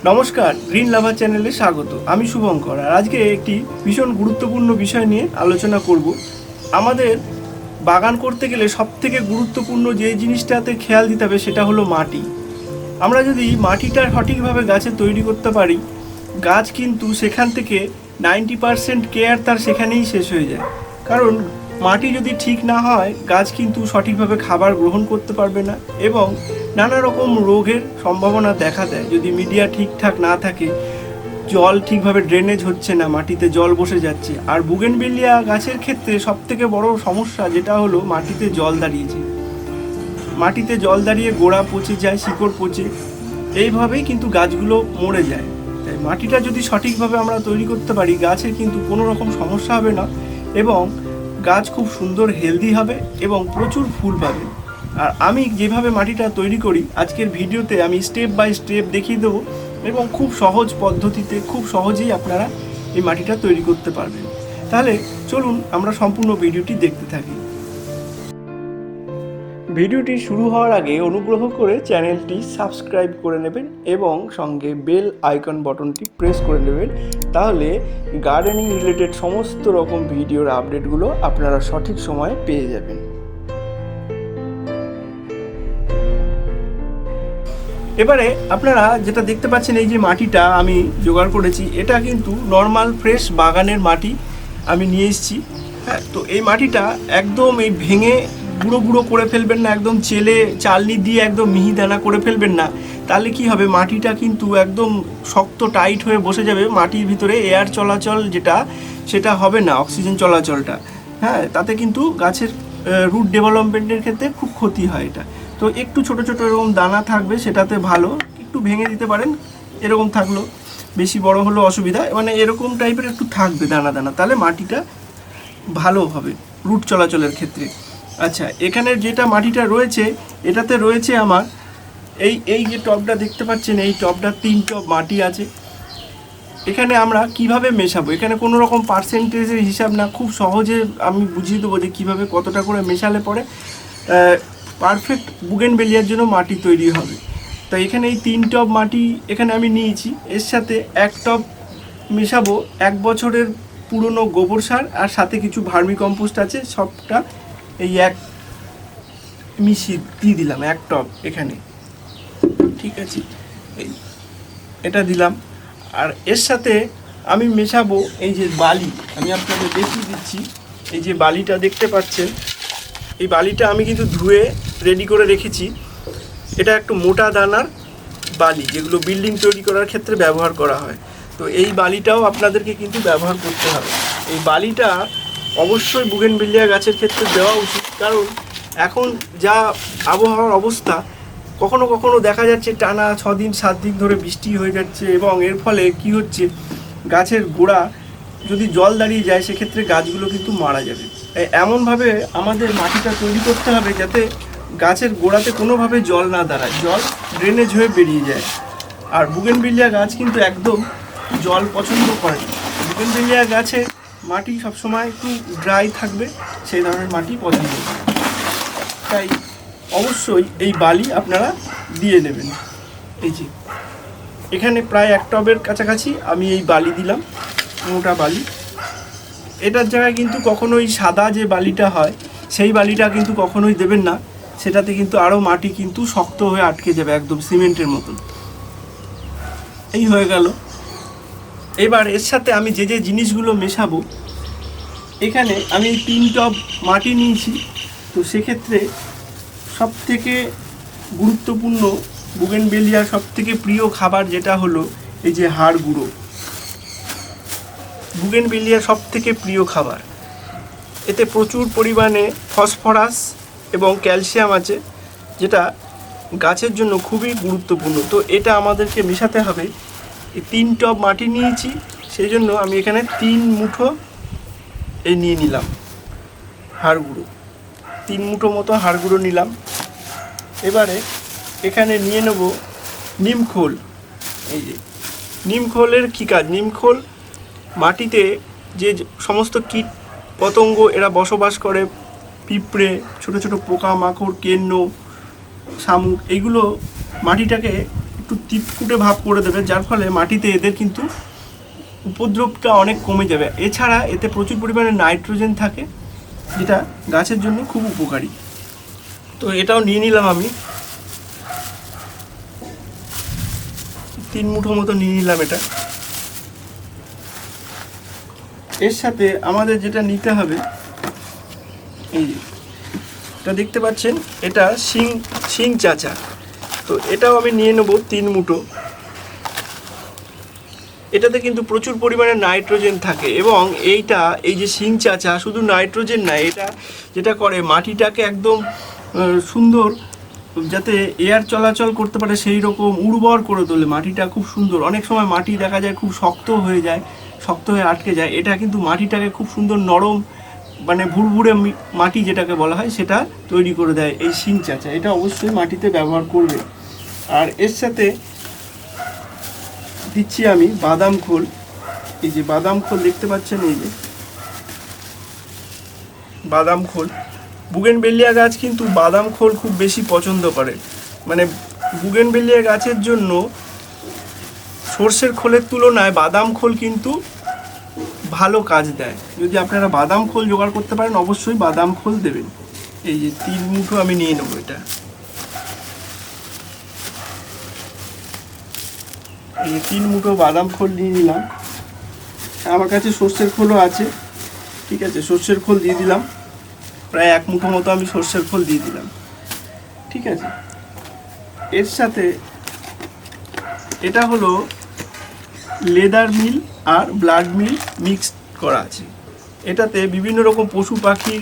নমস্কার, গ্রিন লাভার চ্যানেলে স্বাগত। আমি শুভঙ্কর, আর আজকে একটি ভীষণ গুরুত্বপূর্ণ বিষয় নিয়ে আলোচনা করব। আমাদের বাগান করতে গেলে সবথেকে গুরুত্বপূর্ণ যে জিনিসটাতে খেয়াল দিতে হবে সেটা হলো মাটি। আমরা যদি মাটিটা সঠিকভাবে গাছে তৈরি করতে পারি, গাছ কিন্তু সেখান থেকে 90% কেয়ার তার সেখানেই শেষ হয়ে যায়। কারণ মাটি যদি ঠিক না হয়, গাছ কিন্তু সঠিকভাবে খাবার গ্রহণ করতে পারবে না এবং নানা রকম রোগের সম্ভাবনা দেখা দেয়। যদি মিডিয়া ঠিকঠাক না থাকে, জল ঠিকভাবে ড্রেনেজ হচ্ছে না, মাটিতে জল বসে যাচ্ছে। আর বুগেনভিলিয়া গাছের ক্ষেত্রে সবথেকে বড় সমস্যা যেটা হলো মাটিতে জল দাঁড়িয়েছে, মাটিতে জল দাঁড়িয়ে গোড়া পচে যায়, শিকড় পচে, এইভাবেই কিন্তু গাছগুলো মরে যায়। তাই মাটিটা যদি সঠিকভাবে আমরা তৈরি করতে পারি, গাছের কিন্তু কোনো রকম সমস্যা হবে না এবং গাছ খুব সুন্দর হেলদি হবে এবং প্রচুর ফুল পাবে। আর আমি যেভাবে মাটিটা তৈরি করি আজকের ভিডিওতে আমি স্টেপ বাই স্টেপ দেখিয়ে দেবো এবং খুব সহজ পদ্ধতিতে খুব সহজেই আপনারা এই মাটিটা তৈরি করতে পারবেন। তাহলে চলুন আমরা সম্পূর্ণ ভিডিওটি দেখতে থাকি। ভিডিওটি শুরু হওয়ার আগে অনুগ্রহ করে চ্যানেলটি সাবস্ক্রাইব করে নেবেন এবং সঙ্গে বেল আইকন বাটনটি প্রেস করে নেবেন। তাহলে গার্ডেনিং রিলেটেড সমস্ত রকম ভিডিওর আপডেটগুলো আপনারা সঠিক সময়ে পেয়ে যাবেন। এবারে আপনারা যেটা দেখতে পাচ্ছেন, এই যে মাটিটা আমি জোগাড় করেছি, এটা কিন্তু নর্মাল ফ্রেশ বাগানের মাটি আমি নিয়ে এসেছি। হ্যাঁ, তো এই মাটিটা একদম এই ভেঙে গুঁড়ো গুঁড়ো করে ফেলবেন না, একদম চেলে চালনি দিয়ে একদম মিহিদানা করে ফেলবেন না। তাহলে কি হবে, মাটিটা কিন্তু একদম শক্ত টাইট হয়ে বসে যাবে। মাটির ভিতরে এয়ার চলাচল যেটা, সেটা হবে না, অক্সিজেন চলাচলটা। হ্যাঁ, তাতে কিন্তু গাছের রুট ডেভেলপমেন্টের ক্ষেত্রে খুব ক্ষতি হয় এটা। তো একটু ছোট ছোট এরকম দানা থাকবে, সেটাতে ভালো একটু ভেঙে দিতে পারেন। এরকম থাকলো, বেশি বড় হলো অসুবিধা, মানে এরকম টাইপের একটু থাকবে দানা দানা, তাহলে মাটিটা ভালো হবে রুট চলাচলের ক্ষেত্রে। আচ্ছা, এখানে যেটা মাটিটা রয়েছে, এটাতে রয়েছে আমার এই যে টবটা দেখতে পাচ্ছেন, এই টবটা 3 টব মাটি আছে। এখানে আমরা কিভাবে মেশাবো, এখানে কোনো রকম পার্সেন্টেজের হিসাব না, খুব সহজে আমি বুঝিয়ে দেবো যে কীভাবে কতটা করে মেশালে পরে পারফেক্ট বুগেনভিলিয়ার জন্য মাটি তৈরি হবে। তো এখানে এই 3 টব মাটি এখানে আমি নিয়েছি, এর সাথে 1 টব মেশাবো 1 বছরের পুরনো গোবর সার, আর সাথে কিছু ভার্মি কম্পোস্ট আছে, সবটা এই এক মিশিয়ে দিয়ে দিলাম 1 টব এখানে। ঠিক আছে, এটা দিলাম। আর এর সাথে আমি মেশাবো এই যে বালি, আমি আপনাদের দেখিয়ে দিচ্ছি। এই যে বালিটা দেখতে পাচ্ছেন, এই বালিটা আমি কিন্তু ধুয়ে রেডি করে রেখেছি। এটা একটু মোটা দানার বালি, যেগুলো বিল্ডিং তৈরি করার ক্ষেত্রে ব্যবহার করা হয়। তো এই বালিটাও আপনাদেরকে কিন্তু ব্যবহার করতে হবে। এই বালিটা অবশ্যই বুগেনভিলিয়া গাছের ক্ষেত্রে দেওয়া উচিত, কারণ এখন যা আবহাওয়ার অবস্থা, কখনো কখনো দেখা যাচ্ছে টানা 6 দিন 7 দিন ধরে বৃষ্টি হয়ে যাচ্ছে এবং এর ফলে কি হচ্ছে, গাছের গোড়া যদি জল দাঁড়িয়ে যায়, সেক্ষেত্রে গাছগুলো কিন্তু মারা যাবে। এমনভাবে আমাদের মাটিটা তৈরি করতে হবে যাতে গাছের গোড়াতে কোনোভাবে জল না দাঁড়ায়, জল ড্রেনেজ হয়ে বেরিয়ে যায়। আর বুগেনভিলিয়া গাছ কিন্তু একদম জল পছন্দ করে না। বুগেনভিলিয়া গাছের মাটি সবসময় একটু ড্রাই থাকবে, সেই ধরনের মাটি পছন্দ করে। তাই অবশ্যই এই বালি আপনারা দিয়ে নেবেন। এই যে এখানে প্রায় 1 টবের কাছাকাছি আমি এই বালি দিলাম, মোটা বালি। এটার জায়গায় কিন্তু কখনোই সাদা যে বালিটা হয়, সেই বালিটা কিন্তু কখনোই দেবেন না, সেটাতে কিন্তু আরও মাটি কিন্তু শক্ত হয়ে আটকে যাবে, একদম সিমেন্টের মতন। এই হয়ে গেল। এবার এর সাথে আমি যে যে জিনিসগুলো মেশাবো, এখানে আমি 3 টব মাটি নিয়েছি। তো সেক্ষেত্রে সবথেকে গুরুত্বপূর্ণ বুগেনভিলিয়ার সবথেকে প্রিয় খাবার যেটা হলো এই যে হাড় গুঁড়ো। বুগেনভিলিয়ার সবথেকে প্রিয় খাবার, এতে প্রচুর পরিমাণে ফসফরাস এবং ক্যালসিয়াম আছে, যেটা গাছের জন্য খুবই গুরুত্বপূর্ণ। তো এটা আমাদেরকে মেশাতে হবে। এই 3 টব মাটি নিয়েছি, সেই জন্য আমি এখানে 3 মুঠো এই নিয়ে নিলাম হাড় গুঁড়ো, 3 মুঠো মতো হাড় গুঁড়ো নিলাম। এবারে এখানে নিয়ে নেব নিমখোল। এই যে নিমখোলের কী কাজ, নিমখোল মাটিতে যে সমস্ত কীট পতঙ্গ এরা বসবাস করে, পিঁপড়ে, ছোটো ছোটো পোকামাকড়, কেন্ন, শামুক, এইগুলো মাটিটাকে একটু তিতকুটে ভাব করে দেবে, যার ফলে মাটিতে এদের কিন্তু উপদ্রবটা অনেক কমে যাবে। এছাড়া এতে প্রচুর পরিমাণে নাইট্রোজেন থাকে, যেটা গাছের জন্য খুব উপকারী। তো এটাও নিয়ে নিলাম আমি 3 মুঠো মতো নিয়ে নিলাম এটা। এর সাথে আমাদের যেটা নিতে হবে, এই এটা দেখতে পাচ্ছেন, এটা শিং চাচা। তো এটাও আমি নিয়ে নেব 3 মুঠো। এটাতে কিন্তু প্রচুর পরিমাণে নাইট্রোজেন থাকে, এবং এই যে শিং চাচা শুধু নাইট্রোজেন না, এটা যেটা করে মাটিটাকে একদম সুন্দর, যাতে এয়ার চলাচল করতে পারে সেই রকম উর্বর করে তোলে মাটিটা খুব সুন্দর। অনেক সময় মাটি দেখা যায় খুব শক্ত হয়ে যায়, শক্ত হয়ে আটকে যায়, এটা কিন্তু মাটিটাকে খুব সুন্দর নরম, মানে ভুরভুরে মাটি যেটাকে বলা হয় সেটা তৈরি করে দেয় এই শিং চাচা। এটা অবশ্যই মাটিতে ব্যবহার করবে। আর এর সাথে দিচ্ছি আমি বাদাম খোল। এই যে বাদাম খোল দেখতে পাচ্ছেন, এই যে বাদাম খোল। বুগেনভেলিয়া গাছ কিন্তু বাদাম খোল খুব বেশি পছন্দ করে, মানে বুগেনভেলিয়া গাছের জন্য সর্ষের খোলের তুলনায় বাদাম খোল কিন্তু ভালো কাজ দেয়। যদি আপনারা বাদাম খোল জোগাড় করতে পারেন অবশ্যই বাদাম খোল দেবেন। এই যে 3 মুঠো আমি নিয়ে নেব এটা। এই যে 3 মুঠো বাদাম খোল নিয়ে নিলাম। আমার কাছে সর্ষের খোলও আছে, ঠিক আছে, সর্ষের খোল দিয়ে দিলাম। প্রায় 1 মুঠো মতো আমি সর্ষের খোল দিয়ে দিলাম, ঠিক আছে। এর সাথে এটা হলো লেদার মিল আর ব্লাড মিল মিক্সড করা আছে। এটাতে বিভিন্ন রকম পশু পাখির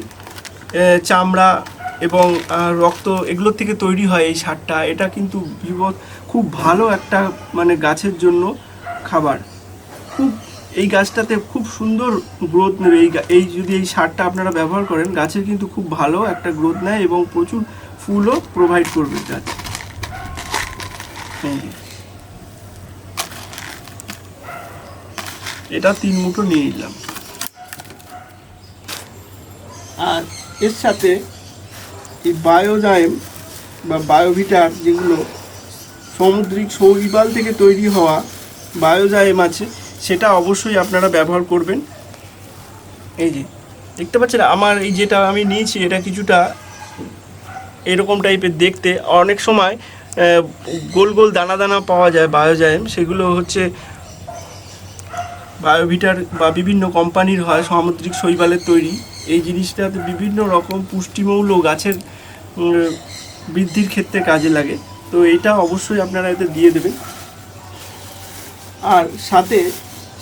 চামড়া এবং রক্ত এগুলোর থেকে তৈরি হয় এই সারটা। এটা কিন্তু খুব ভালো একটা মানে গাছের জন্য খাবার। খুব এই গাছটাতে খুব সুন্দর গ্রোথ নেবে। এই যদি এই সারটা আপনারা ব্যবহার করেন, গাছের কিন্তু খুব ভালো একটা গ্রোথ নেয় এবং প্রচুর ফুলও প্রোভাইড করবে গাছ। এটা 3 মুঠো নিয়ে নিলাম। আর এর সাথে এই বায়োজাইম বা বায়োভিটার, যেগুলো সামুদ্রিক শৈবাল থেকে তৈরি হওয়া বায়োজাইম আছে, সেটা অবশ্যই আপনারা ব্যবহার করবেন। এই যে দেখতে পাচ্ছেন আমার এই যেটা আমি নিয়েছি, এটা কিছুটা এরকম টাইপের দেখতে। অনেক সময় গোল গোল দানা দানা পাওয়া যায় বায়োজাইম, সেগুলো হচ্ছে বায়োভিটার বা বিভিন্ন কোম্পানির হয়, সামুদ্রিক শৈবালের তৈরি। এই জিনিসটাতে বিভিন্ন রকম পুষ্টিমৌল গাছের বৃদ্ধির ক্ষেত্রে কাজে লাগে। তো এটা অবশ্যই আপনারা এতে দিয়ে দেবেন। আর সাথে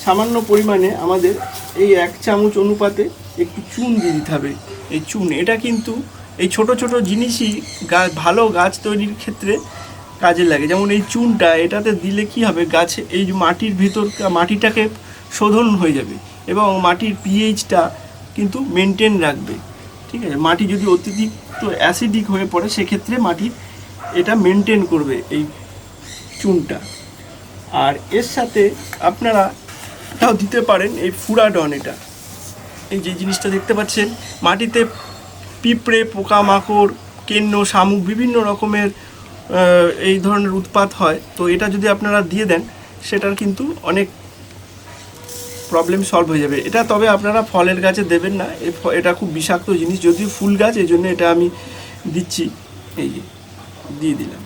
সামান্য পরিমাণে আমাদের এই 1 চামচ অনুপাতে একটু চুন দিয়ে দিতে হবে। এই চুন, এটা কিন্তু এই ছোট ছোট জিনিসই ভালো গাছ তৈরির ক্ষেত্রে কাজে লাগে। যেমন এই চুনটা, এটাতে দিলে কি হবে, গাছে এই মাটির ভিতর মাটিটাকে শোধন হয়ে যাবে এবং মাটির পিএইচটা কিন্তু মেনটেন রাখবে, ঠিক আছে। মাটি যদি অতিরিক্ত অ্যাসিডিক হয়ে পড়ে সেক্ষেত্রে মাটির এটা মেনটেন করবে এই চুনটা। আর এর সাথে আপনারা এটাও দিতে পারেন এই ফুরাডন। এটা এই যে জিনিসটা দেখতে পাচ্ছেন, মাটিতে পিঁপড়ে, পোকামাকড়, কেন্ন, শামুক বিভিন্ন রকমের এই ধরনের উৎপাত হয়। তো এটা যদি আপনারা দিয়ে দেন, সেটার কিন্তু অনেক প্রবলেম সলভ হয়ে যাবে এটা। তবে আপনারা ফলের গাছে দেবেন না, এটা খুব বিষাক্ত জিনিস, যদিও ফুল গাছ, এই জন্য এটা আমি দিচ্ছি। এই যে দিয়ে দিলাম।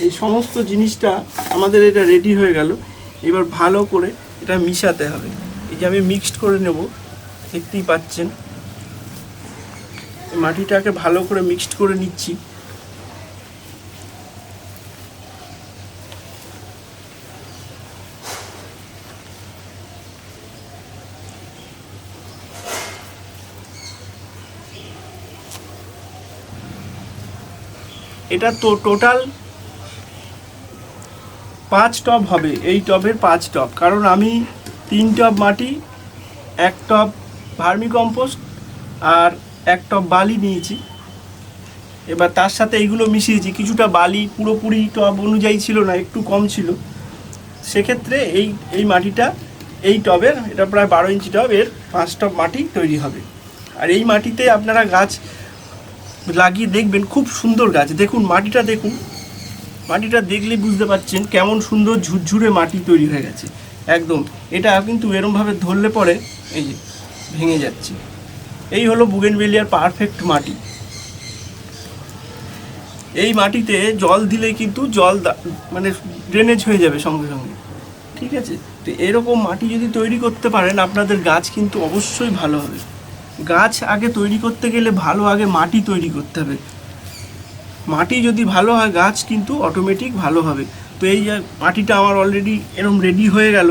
এই সমস্ত জিনিসটা আমাদের এটা রেডি হয়ে গেল। এবার ভালো করে এটা মিশাতে হবে। এই যে আমি মিক্সড করে নেব, দেখতেই পাচ্ছেন মাটিটাকে ভালো করে মিক্সড করে নিচ্ছি। এটা তো টোটাল 5 টব হবে। এই টবের 5 টব, কারণ আমি 3 টব মাটি, 1 টব ভার্মিকম্পোস্ট আর 1 টব বালি নিয়েছি। এবার তার সাথে এইগুলো মিশিয়েছি। কিছুটা বালি পুরোপুরি টব অনুযায়ী ছিল না, একটু কম ছিল। সেক্ষেত্রে এই মাটিটা, এই টবের, এটা প্রায় 12 ইঞ্চি টব, এর 5 টব মাটি তৈরি হবে। আর এই মাটিতে আপনারা গাছ লাগিয়ে দেখবেন, খুব সুন্দর গাছ। দেখুন মাটিটা দেখুন, মাটিটা দেখলেই বুঝতে পারছেন কেমন সুন্দর ঝুরঝুরে মাটি তৈরি হয়ে গেছে একদম। এটা কিন্তু এরমভাবে ধরলে পরে এই যে ভেঙে যাচ্ছে। এই হলো বুগেনভেলিয়ার পারফেক্ট মাটি। এই মাটিতে জল দিলেই কিন্তু মানে ড্রেনেজ হয়ে যাবে সঙ্গে সঙ্গে, ঠিক আছে। তো এরকম মাটি যদি তৈরি করতে পারেন আপনাদের গাছ কিন্তু অবশ্যই ভালো হবে। গাছ আগে তৈরি করতে গেলে ভালো আগে মাটি তৈরি করতে হবে। মাটি যদি ভালো হয় গাছ কিন্তু অটোমেটিক ভালো হবে। তো এই মাটিটা আমার অলরেডি এরকম রেডি হয়ে গেল।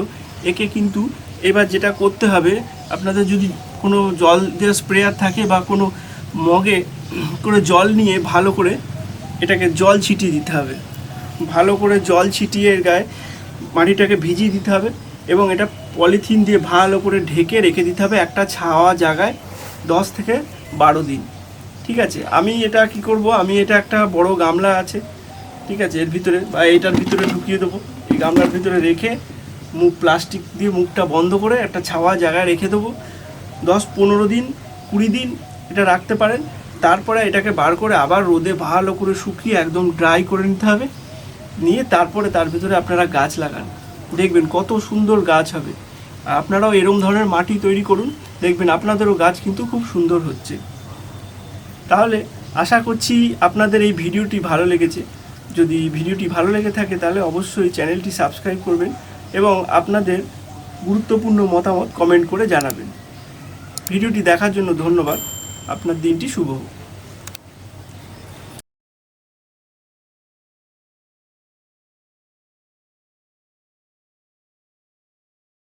একে কিন্তু এবার যেটা করতে হবে, আপনাদের যদি কোনো জল দেওয়ার স্প্রেয়ার থাকে বা কোনো মগে করে জল নিয়ে ভালো করে এটাকে জল ছিটিয়ে দিতে হবে। ভালো করে জল ছিটিয়ে এর গায়ে মাটিটাকে ভিজিয়ে দিতে হবে এবং এটা পলিথিন দিয়ে ভালো করে ঢেকে রেখে দিতে হবে একটা ছাওয়া জায়গায় 10 থেকে 12 দিন, ঠিক আছে। আমি এটা কি করব, আমি এটা একটা বড় গামলা আছে, ঠিক আছে, এর ভিতরে বা এইটার ভিতরে ঢুকিয়ে দেবো। এই গামলার ভিতরে রেখে প্লাস্টিক দিয়ে মুখটা বন্ধ করে একটা ছাওয়া জায়গায় রেখে দেবো। 10-15 দিন 20 দিন এটা রাখতে পারেন। তারপরে এটাকে বার করে আবার রোদে ভালো করে শুকিয়ে একদম ড্রাই করে নিতে হবে। নিয়ে তারপরে তার ভিতরে আপনারা গাছ লাগান, দেখবেন কত সুন্দর গাছ হবে। আপনারাও এরম ধরনের মাটি তৈরি করুন, দেখবেন আপনাদেরও গাছ কিন্তু খুব সুন্দর হচ্ছে। তাহলে আশা করছি আপনাদের এই ভিডিওটি ভালো লেগেছে। যদি ভিডিওটি ভালো লেগে থাকে তাহলে অবশ্যই চ্যানেলটি সাবস্ক্রাইব করবেন এবং আপনাদের গুরুত্বপূর্ণ মতামত কমেন্ট করে জানাবেন। ভিডিওটি দেখার জন্য ধন্যবাদ। আপনার দিনটি শুভ হোক।